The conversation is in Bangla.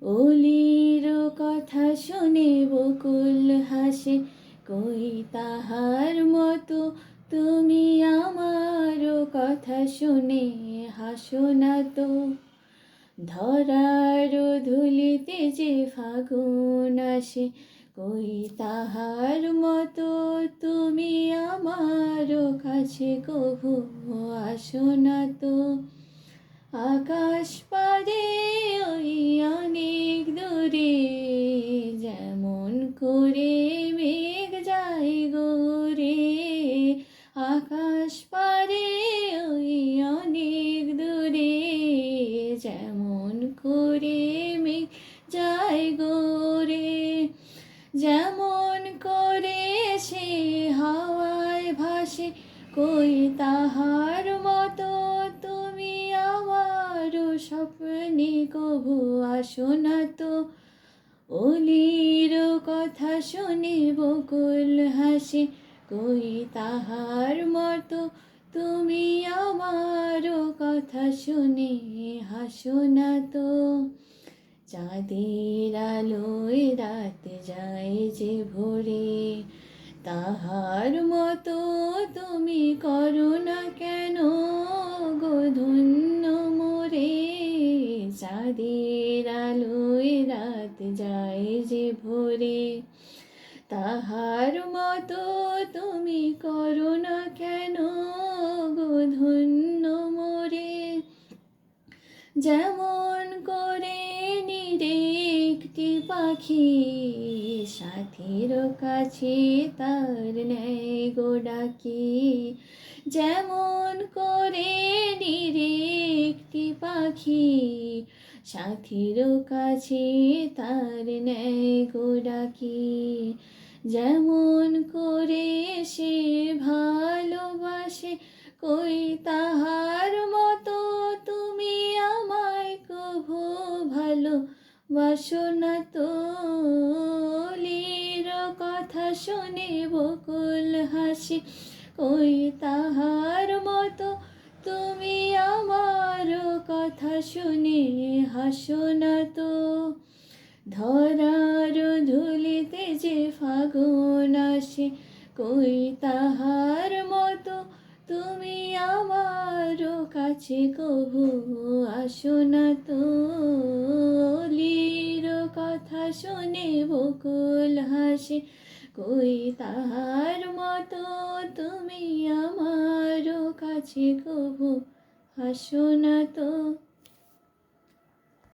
অলির কথা শুনে বকুল হাসে, কই তাহার মতো তুমি আমার কথা শুনে হাসো না তো। ধরার ধুলিতে যে ফাগুন আসে, কই তাহার মতো তুমি আমার কাছে কভু আসো না তো। আকাশ পারে ওই অনেক দূরে, যেমন করে মেঘ যায় গোরে। আকাশ পারে ওই অনেক দূরে, যেমন করে মেঘ যায় গোরে। যেমন করে সে হাওয়ায় ভাসে, কই তাহার মতো তুমি আমার স্বপ্নে কভু আসো না তো। অলির কথা শুনে বকুল হাসে, কই তাহার মতো তুমি আমার কথা শুনে হাসো না তো। চাঁদের আলোয় রাত যায় যে ভোরে, তাহার মতো তুমি করো না কেন গো ধন্য মোরে। চাঁদের আলোয় রাত যায় যে ভোরে, তাহার মতো তুমি করো না কেন গো ধন্য মোরে। যেমন করে নিরেকটি পাখি সাথীর কাছে তার নেয় গো ডাকি। যেমন করে নিরেকটি পাখি সাথীর কাছে তার নেয় গো ডাকি। যেমন করে সে ভালোবাসে, কই তাহার মতো তুমি আমায় কভু ভালোবাসো না তো। অলির কথা শুনে বকুল হাসে, কই তাহার মতো তুমি আমার কথা শুনে হাসো না তো। ধরার ধুলিতে যে ফাগুন আসে, কই তাহার মতো তুমি আমার কাছে কভু আসো না তো। অলির কথা শুনে বকুল হাসে, কই তাহার মতো তুমি আমার কাছে কভু আসো না তো।